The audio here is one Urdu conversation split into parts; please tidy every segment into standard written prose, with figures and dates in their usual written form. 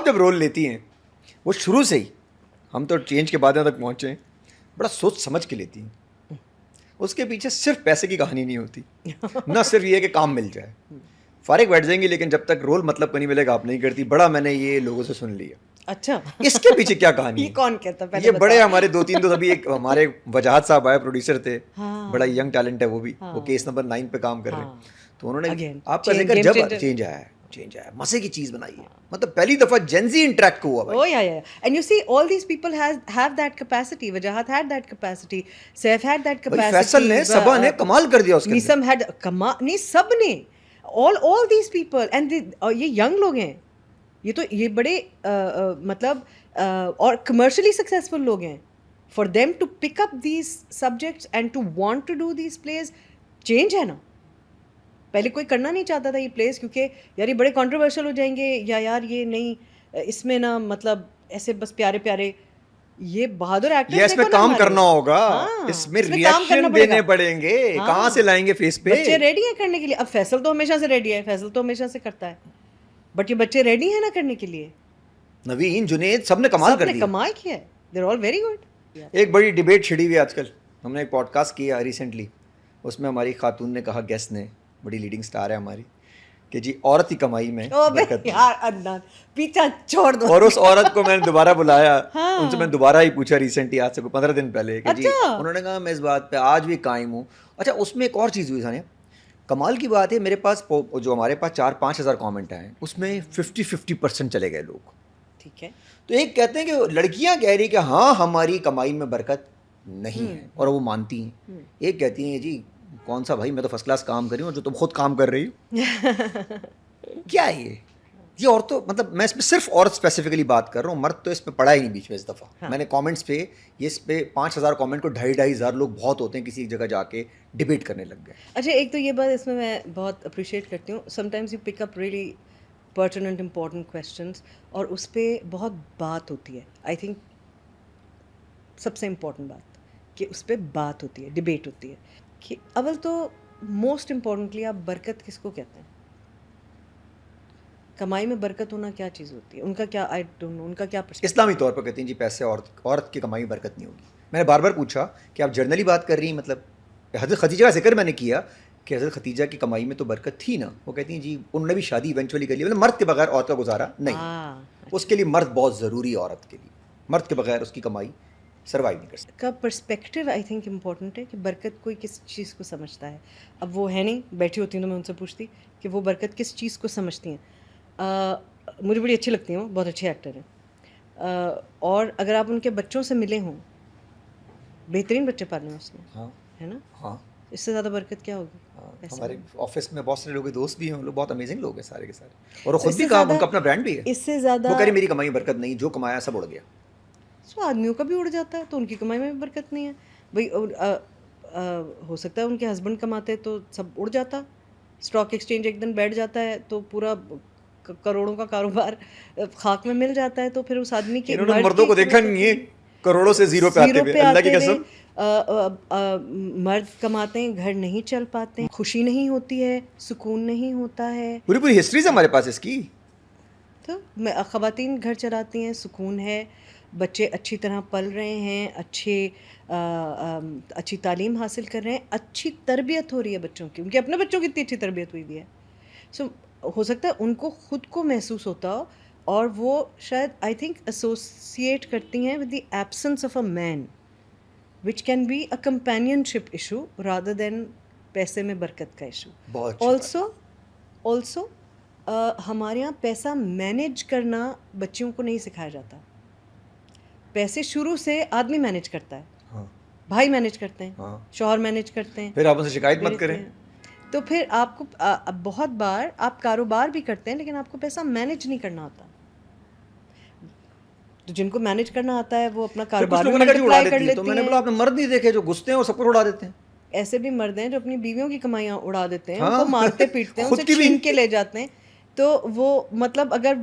صاحب جب رول لیتی ہیں وہ شروع سے ہی, ہم تو چینج کے بعد یہاں تک پہنچے ہیں, بڑا سوچ سمجھ کے لیتی ہیں. اس کے پیچھے صرف پیسے کی کہانی نہیں ہوتی, نہ صرف یہ کہ کام مل جائے. فارغ بیٹھ جائیں گی لیکن جب تک رول مطلب کا نہیں ملے گا آپ نہیں کرتی. بڑا میں نے یہ لوگوں سے سن لیا. اچھا, اس کے پیچھے کیا کہانی ہے؟ یہ کون کہتا ہے؟ یہ بڑے ہمارے 2-3 دوست, ابھی ایک ہمارے وجاہت صاحب آئے, پروڈیوسر تھے, بڑا ینگ ٹیلنٹ ہے وہ بھی, وہ کیس نمبر 9 پہ کام کر رہے ہیں. تو انہوں نے آپ کا ذکر جب چینج آیا ہے, مزے کی چیز بنائی ہے, مطلب پہلی دفعہ جین زی انٹریکٹ ہوا بھائی. Oh yeah. And you see, all these people have that capacity. Wajahat had that capacity. Saif had that capacity. Faisal نے, صبا نے کمال کر دیا اس کے نیسم had نہیں, سب نے, all these people. And یہ young لوگ ہیں, یہ بڑے مطلب اور commercially successful لوگ ہیں. For them to pick up these subjects and to want to do these plays, change ہے نا. پہلے کوئی کرنا نہیں چاہتا تھا یہ پلیز, کیونکہ یار یہ بڑے کنٹروورشل ہو جائیں گے, یا یار یہ نہیں, اس میں نا مطلب ایسے بس پیارے پیارے, یہ بہادر ایکٹر, اس میں کام کرنا ہوگا, اس میں ریئیکشن دینے پڑیں گے, کہاں سے لائیں گے فیس پہ. بچے ریڈی ہیں کرنے کے لیے. اب فیصل تو ہمیشہ سے ریڈی ہے, فیصل تو ہمیشہ سے کرتا ہے, بٹ یہ بچے ریڈی ہیں نا کرنے کے لیے. نوین, جنید, سب نے کمال کر دیا, کمال کیا ہے. They are all very good. ایک بڑی ڈیبیٹ چھڑی ہوئی آج کل. ہم نے ایک پوڈ کاسٹ کیا ریسنٹلی, اس میں ہماری خاتون نے کہا, گیسٹ نے, بڑی لیڈنگ سٹار ہے ہماری, کہ جی عورت کی کمائی میں برکت ہے. پیچھا چھوڑ دو. اور اس عورت کو میں نے دوبارہ بلایا, ان سے میں دوبارہ ہی پوچھا ریسنٹلی, آج سے 15 دن پہلے, کہ جی, انہوں نے کہا میں اس بات پہ آج بھی قائم ہوں. اچھا, اس میں ایک اور چیز ہوئی ثانیہ, کمال کی بات ہے, میرے پاس جو ہمارے پاس 4-5 ہزار کامنٹ آئے, اس میں 50% چلے گئے لوگ. ٹھیک ہے. تو ایک کہتے ہیں کہ لڑکیاں کہہ رہی کہ ہاں ہماری کمائی میں برکت نہیں ہے, اور وہ مانتی ہیں. ایک کہتی ہیں جی کون سا بھائی, میں تو فرسٹ کلاس کام کر رہی ہوں, جو تم خود کام کر رہی ہو. کیا ہے یہ عورتوں, مطلب میں اس پہ صرف عورت اسپیسیفکلی بات کر رہا ہوں, مرد تو اس پہ پڑا ہی نہیں بیچ میں. اس دفعہ میں نے کامنٹس پہ یہ, اس پہ 5,000 کامنٹ کو 2,500 لوگ بہت ہوتے ہیں, کسی ایک جگہ جا کے ڈبیٹ کرنے لگ گئے. اچھا, ایک تو یہ بات اس میں بہت اپریشیٹ کرتی ہوں, some times you pick up really pertinent important questions, اور اس پہ بہت بات ہوتی ہے. آئی تھنک سب سے امپورٹنٹ بات کہ اس پہ بات ہوتی ہے, ڈبیٹ ہوتی ہے. کہ اول تو موسٹ امپورٹنٹلی آپ برکت کس کو کہتے ہیں؟ کمائی میں برکت ہونا کیا چیز ہوتی ہے؟ ان کا کیا, آئی ڈونٹ نو, ان کا کیا اسلامی طور پر کہتے ہیں جی پیسے عورت کی کمائی میں برکت نہیں ہوگی. میں نے بار بار پوچھا کہ آپ جرنلی بات کر رہی ہیں, مطلب حضرت خدیجہ کا ذکر میں نے کیا کہ حضرت خدیجہ کی کمائی میں تو برکت تھی نا. وہ کہتی ہیں جی انہوں نے بھی شادی ایونچولی کر لی, مطلب مرد کے بغیر عورت کا گزارا نہیں, اس کے لیے مرد بہت ضروری ہے عورت کے لیے, مرد کے بغیر اس کی کمائی سروائیو نہیں کر سکتی. کا پرسپیکٹیو آئی تھنک امپورٹنٹ ہے کہ برکت کوئی کس چیز کو سمجھتا ہے. اب وہ ہے نہیں, بیٹھی ہوتی ہوں تو میں ان سے پوچھتی کہ وہ برکت کس چیز کو سمجھتی ہیں. مجھے بڑی اچھی لگتی ہیں, وہ بہت اچھے ایکٹر ہیں, اور اگر آپ ان کے بچوں سے ملے ہوں, بہترین بچے پالے ہیں اس نے, ہے نا. ہاں, اس سے زیادہ برکت کیا ہوگی؟ ہمارے آفس میں بہت سارے لوگ دوست بھی ہیں, لوگ بہت امیزنگ لوگ ہیں سارے کے سارے, اور خود بھی کہا ان کا اپنا برانڈ بھی ہے. اس سے زیادہ وہ کہہ رہی میری کمائی میں برکت نہیں, جو کمایا سب اڑ گیا. سو آدمیوں کا بھی اڑ جاتا ہے, تو ان کی کمائی میں بھی برکت نہیں ہے بھائی. ہو سکتا ہے ان کے ہسبینڈ کماتے تو سب اڑ جاتا, اسٹاک ایکسچینج ایک دن بیٹھ جاتا ہے تو پورا کروڑوں کا کاروبار خاک میں مل جاتا ہے. تو پھر اس آدمی کے مردوں کو دیکھا نہیں ہے کروڑوں سے زیرو پہ آتے ہوئے, اللہ کی قسم. مرد کماتے ہیں, گھر نہیں چل پاتے ہیں, خوشی نہیں ہوتی ہے, سکون نہیں ہوتا ہے. پوری ہسٹریز ہمارے پاس اس کی. تو خواتین گھر چلاتی ہیں, سکون ہے, بچے اچھی طرح پل رہے ہیں, اچھی تعلیم حاصل کر رہے ہیں, اچھی تربیت ہو رہی ہے بچوں کی, ان کے اپنے بچوں کی اتنی اچھی تربیت ہوئی بھی ہے. سو ہو سکتا ہے ان کو خود کو محسوس ہوتا ہو, اور وہ شاید آئی تھنک ایسوسیٹ کرتی ہیں with the absence of a man, which can be a companionship issue rather than پیسے میں برکت کا ایشو. آلسو ہمارے یہاں پیسہ مینیج کرنا بچیوں کو نہیں سکھایا جاتا. پیسے شروع سے آدمی مینیج کرتا ہے, بھائی مینیج کرتے ہیں, شوہر مینیج کرتے ہیں. پھر آپ ان سے شکایت مت کریں. تو پھر آپ کو بہت بار آپ کاروبار بھی کرتے ہیں, لیکن آپ کو پیسہ مینیج نہیں کرنا آتا. تو جن کو مینیج کرنا آتا ہے وہ اپنا کاروبار میں ملٹیپلائی کر لیتے ہیں. تو میں نے بولا آپ نے مرد نہیں دیکھے جو گھستے ہیں اور سب کو اڑا دیتے ہیں. ایسے بھی مرد ہیں جو اپنی بیویوں کی کمائیاں اڑا دیتے ہیں, ان کو مارتے پیٹتے ہیں, ان سے چھین کے لے جاتے ہیں. تو وہ مطلب اگر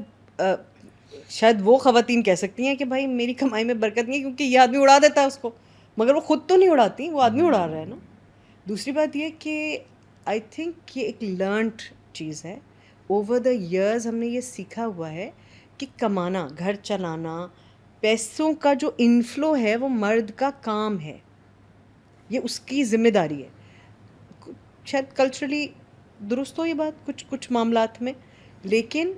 شاید وہ خواتین کہہ سکتی ہیں کہ بھائی میری کمائی میں برکت نہیں ہے کیونکہ یہ آدمی اڑا دیتا ہے اس کو, مگر وہ خود تو نہیں اڑاتی, وہ آدمی اڑا رہا ہے نا. دوسری بات یہ کہ آئی تھنک یہ ایک لرنڈ چیز ہے, اوور دا ایئرز ہم نے یہ سیکھا ہوا ہے کہ کمانا, گھر چلانا, پیسوں کا جو انفلو ہے وہ مرد کا کام ہے, یہ اس کی ذمہ داری ہے. شاید کلچرلی درست ہو یہ بات کچھ معاملات میں, لیکن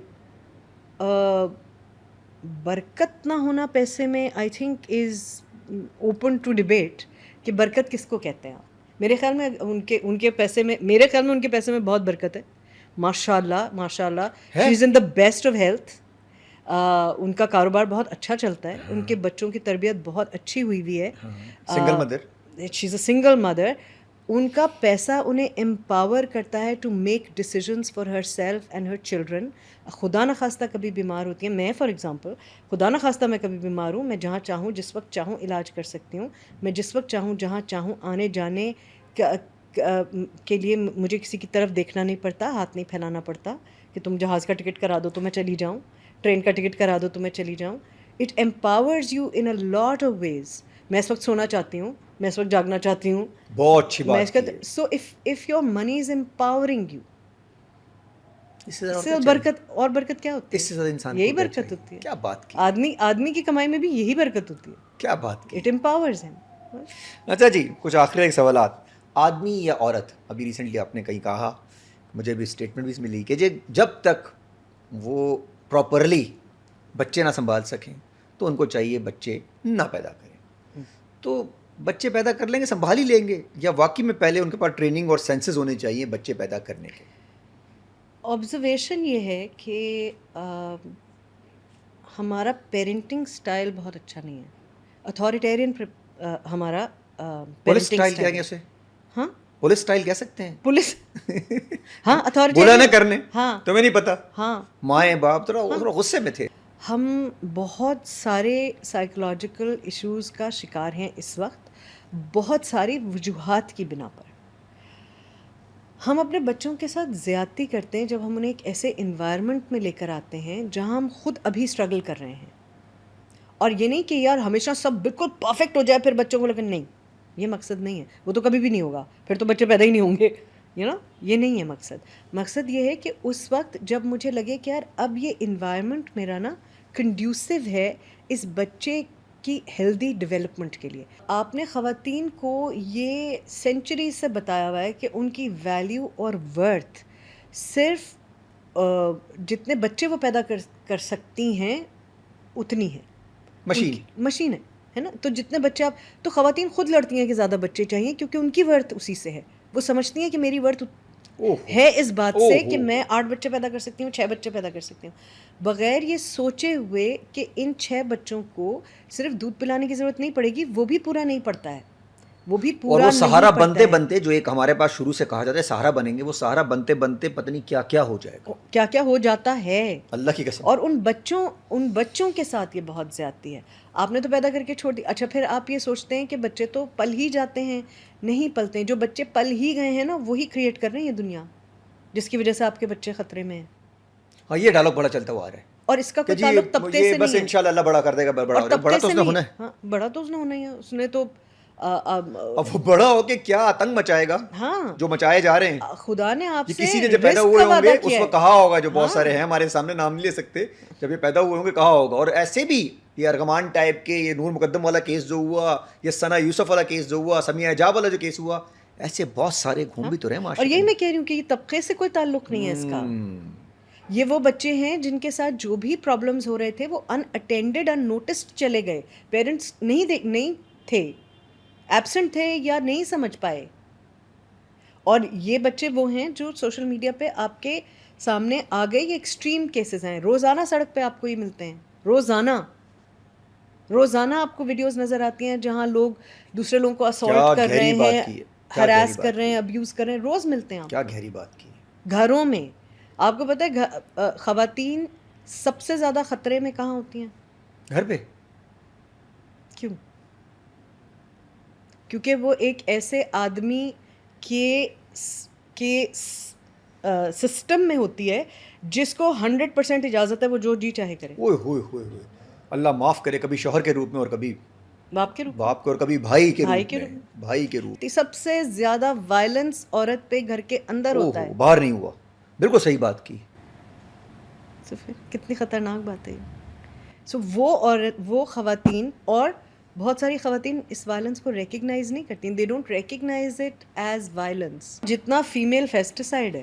برکت نہ ہونا پیسے میں I think is open to debate کہ برکت کس کو کہتے ہیں آپ. میرے خیال میں ان کے پیسے میں, میرے خیال میں ان کے پیسے میں بہت برکت ہے. ماشاء اللہ شی از ان دا بیسٹ آف ہیلتھ. ان کا کاروبار بہت اچھا چلتا ہے, ان کے بچوں کی تربیت بہت اچھی ہوئی ہوئی ہے. Single mother, she is a single mother. ان کا پیسہ انہیں امپاور کرتا ہے to make decisions for her self and her children. خدا نخواستہ کبھی بیمار ہوتی ہیں, میں فار ایگزامپل خدا نخواستہ میں کبھی بیمار ہوں, میں جہاں چاہوں جس وقت چاہوں علاج کر سکتی ہوں. میں جس وقت چاہوں جہاں چاہوں آنے جانے کے لیے مجھے کسی کی طرف دیکھنا نہیں پڑتا, ہاتھ نہیں پھیلانا پڑتا کہ تم جہاز کا ٹکٹ کرا دو تو میں چلی جاؤں, ٹرین کا ٹکٹ کرا دو تو میں چلی جاؤں. It empowers you in a lot of ways. میں اس وقت سونا چاہتی ہوں, میں اس وقت جاگنا چاہتی ہوں. بہت اچھی بات ہے. So if your money is empowering you, اس سے برکت کیا ہوتی ہے؟ اس سے زیادہ انسان یہی برکت ہوتی ہے. کیا بات کی, آدمی کی کمائی میں بھی یہی برکت ہوتی ہے. کیا بات کی, اٹ امپاورز ہم. اچھا جی, کچھ آخری سوالات. آدمی یا عورت, ابھی ریسنٹلی آپ نے کہیں کہا, مجھے بھی اسٹیٹمنٹ بھی ملی کہ جب تک وہ پراپرلی بچے نہ سنبھال سکیں تو ان کو چاہیے بچے نہ پیدا کریں. تو بچے پیدا کر لیں گے, سنبھال ہی لیں گے, یا واقعی میں پہلے ان کے پاس ٹریننگ اور سینسز ہونے چاہیے بچے پیدا کرنے کے؟ آبزرویشن یہ ہے کہ ہمارا پیرنٹنگ سٹائل بہت اچھا نہیں ہے. اتھارٹیرین ہمارا پولیس سٹائل کہیں گے اسے؟ ہاں, پولیس سٹائل کہہ سکتے ہیں. پولیس, ہاں, بولا نہ کرنے, ہاں, تمہیں نہیں پتا, ہاں, مائیں باپ تھوڑا غصے میں تھے. ہم بہت سارے سائیکولوجیکل ایشوز کا شکار ہیں اس وقت, بہت ساری وجوہات کی بنا پر. ہم اپنے بچوں کے ساتھ زیادتی کرتے ہیں جب ہم انہیں ایک ایسے انوائرمنٹ میں لے کر آتے ہیں جہاں ہم خود ابھی اسٹرگل کر رہے ہیں. اور یہ نہیں کہ یار ہمیشہ سب بالکل پرفیکٹ ہو جائے پھر بچوں کو, لیکن نہیں, یہ مقصد نہیں ہے. وہ تو کبھی بھی نہیں ہوگا, پھر تو بچے پیدا ہی نہیں ہوں گے, یہ نہیں ہے مقصد. مقصد یہ ہے کہ اس وقت جب مجھے لگے کہ یار اب یہ انوائرمنٹ میرا نا کنڈیوسو ہے اس بچے کی ہیلدی ڈیولپمنٹ کے لیے. آپ نے خواتین کو یہ سینچری سے بتایا ہوا ہے کہ ان کی ویلیو اور ورتھ صرف جتنے بچے وہ پیدا کر سکتی ہیں اتنی ہے. مشین ہے نا. تو جتنے بچے آپ, تو خواتین خود لڑتی ہیں کہ زیادہ بچے چاہیے کیونکہ ان کی ورتھ اسی سے ہے. وہ سمجھتی ہیں کہ میری ورتھ ہے اس بات سے کہ میں 8 بچے پیدا کر سکتی ہوں, 6 بچے پیدا کر سکتی ہوں, بغیر یہ سوچے ہوئے کہ ان 6 بچوں کو صرف دودھ پلانے کی ضرورت نہیں پڑے گی. وہ بھی پورا نہیں پڑتا ہے, وہ بھی پورا اور وہ سہارا نہیں بنتے پڑتا ہے. بنتے, جو ایک ہمارے پاس شروع سے کہا جاتا ہے سہارا بنیں گے, وہ سہارا بنتے بنتے پتہ نہیں کیا کیا ہو جائے گا, کیا کیا ہو جاتا ہے, اللہ کی قسم. اور ان بچوں کے ساتھ یہ بہت زیادتی ہے. آپ نے تو پیدا کر کے چھوڑ دی. اچھا, پھر آپ یہ سوچتے ہیں کہ بچے تو پل ہی جاتے ہیں. نہیں پلتے ہیں. جو بچے پل ہی گئے ہیں نا, وہی کریٹ کر رہے ہیں یہ دنیا, جس کی وجہ سے آپ کے بچے خطرے میں ہیں. ہاں, یہ ڈائلاگ بڑا چلتا ہوا آ رہا ہے, اور اس کا کوئی تعلق طبقے سے بس نہیں ہے. انشاءاللہ اللہ بڑا کر دے گا, بڑا تو اس نے ہونا ہے. ہاں, بڑا تو اس نے ہونا ہی ہے. اس نے تو اب وہ بڑا ہو کے کیا آتنک مچائے گا, ہاں, جو مچائے جا رہے ہیں. خدا نے آپ سے کسی نے جب پیدا ہوئے ہوں گے اس کو کہا ہوگا, جو بہت سارے ہیں ہمارے سامنے, نام نہیں لے سکتے, جب یہ پیدا ہوئے ہوں گے کہا ہوگا. اور ایسے بھی یہ ارغمان ٹائپ کے, یہ نور مقدم والا کیس جو ہوا, یہ ثنا یوسف والا کیس جو ہوا, سمیہ حجاب والا جو کیس ہوا, ایسے بہت سارے گھوم بھی تو رہے معاشرے. اور یہی میں کہہ رہی ہوں کہ یہ طبقے سے کوئی تعلق نہیں ہے اس کا. یہ وہ بچے ہیں جن کے ساتھ جو بھی پرابلمز ہو رہے تھے وہ ان اٹینڈڈ, ان نوٹسڈ چلے گئے. پیرنٹس نہیں تھے, ایبسنٹ تھے, یا نہیں سمجھ پائے. اور یہ بچے وہ ہیں جو سوشل میڈیا پہ آپ کے سامنے آ گئے. یہ ایکسٹریم کیسز ہیں, روزانہ سڑک پہ آپ کو یہ ملتے ہیں, روزانہ آپ کو ویڈیوز نظر آتی ہیں جہاں لوگ دوسرے لوگوں کو اسالٹ کر رہے ہیں, ہراس کر رہے ہیں, ابیوز کر رہے ہیں, روز ملتے ہیں. کیا گہری بات کی. گھروں میں آپ کو پتہ ہے خواتین سب سے زیادہ خطرے میں کہاں ہوتی ہیں؟ گھر پہ. کیوں؟ کیونکہ وہ ایک ایسے آدمی کے سسٹم میں ہوتی ہے جس کو 100% اجازت ہے وہ جو جی چاہے کرے. اوئے ہوئے ہوئے ہوئے, اللہ معاف کرے, کبھی شوہر کے روپ میں اور کبھی باپ کے روپ باپ کے, اور کبھی بھائی کے روپ. سب سے زیادہ وائلنس عورت پہ گھر کے اندر ہوتا ہے, باہر نہیں ہوا. بالکل صحیح بات کی. تو پھر کتنی خطرناک بات ہے یہ. سو وہ خواتین اور بہت ساری خواتین اس وائلنس کو ریکگنائز نہیں کرتی. They don't recognise it as violence. جتنا فیمیل فیسٹیسائڈ ہے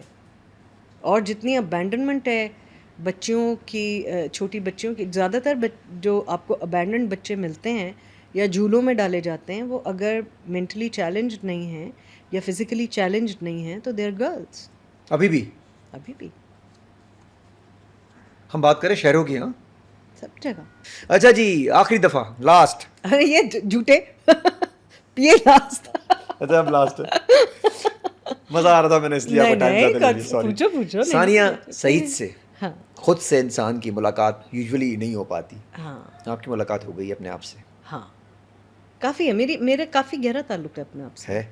اور جتنی ابینڈنمنٹ ہے بچیوں کی, چھوٹی بچیوں کی, زیادہ تر جو آپ کو ابینڈنڈ بچے ملتے ہیں یا جھولوں میں ڈالے جاتے ہیں, وہ اگر مینٹلی چیلنجڈ نہیں ہیں یا فزیکلی چیلنجڈ نہیں ہیں تو دے آر گرلس. ابھی بھی ہم بات کریں شہروں کی. ہاں سب جگہ. اچھا جی, آخری دفعہ لاسٹ. ارے یہ جھوٹے پیے لاسٹ. اچھا اب لاسٹ مزہ آ رہا تھا, میں نے اس لیے آپ کو ٹائم زیادہ لے لیا. پوچھو. ثانیہ سعید سے ہاں خود سے انسان کی ملاقات یوزولی نہیں ہو پاتی. ہاں آپ کی ملاقات ہو گئی اپنے آپ سے. ہاں کافی ہے. میرا کافی گہرا تعلق ہے اپنے آپ سے. ہے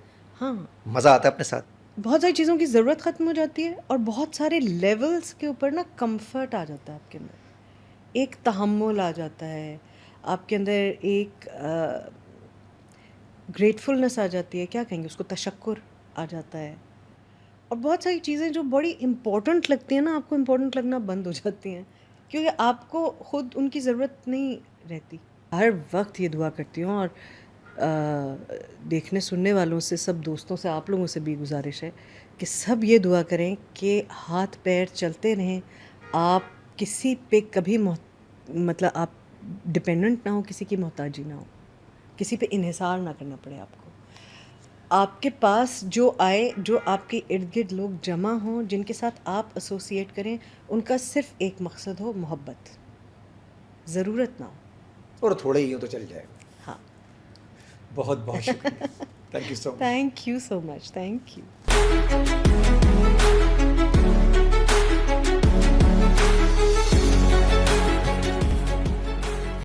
ہاں مزہ آتا ہے اپنے ساتھ. بہت ساری چیزوں کی ضرورت ختم ہو جاتی ہے اور بہت سارے لیولز کے اوپر نا کمفرٹ آ جاتا ہے آپ کے اندر. ایک تحمل آ جاتا ہے آپ کے اندر, ایک گریٹفلنس آ جاتی ہے, کیا کہیں گے اس کو, تشکر آ جاتا ہے. اور بہت ساری چیزیں جو بڑی امپورٹنٹ لگتی ہیں نا, آپ کو امپورٹنٹ لگنا بند ہو جاتی ہیں کیونکہ آپ کو خود ان کی ضرورت نہیں رہتی. ہر وقت یہ دعا کرتی ہوں, اور دیکھنے سننے والوں سے, سب دوستوں سے, آپ لوگوں سے بھی گزارش ہے کہ سب یہ دعا کریں کہ ہاتھ پیر چلتے رہیں, آپ کسی پہ کبھی مطلب آپ ڈپینڈنٹ نہ ہو, کسی کی محتاجی نہ ہو, کسی پہ انحصار نہ کرنا پڑے آپ کو. آپ کے پاس جو آئے, جو آپ کے ارد گرد لوگ جمع ہوں, جن کے ساتھ آپ ایسوسیٹ کریں, ان کا صرف ایک مقصد ہو, محبت, ضرورت نہ ہو. اور تھوڑے ہی ہو تو چل جائے گا. ہاں بہت بہت شکریہ. Thank you so much. Thank you so much. Thank you.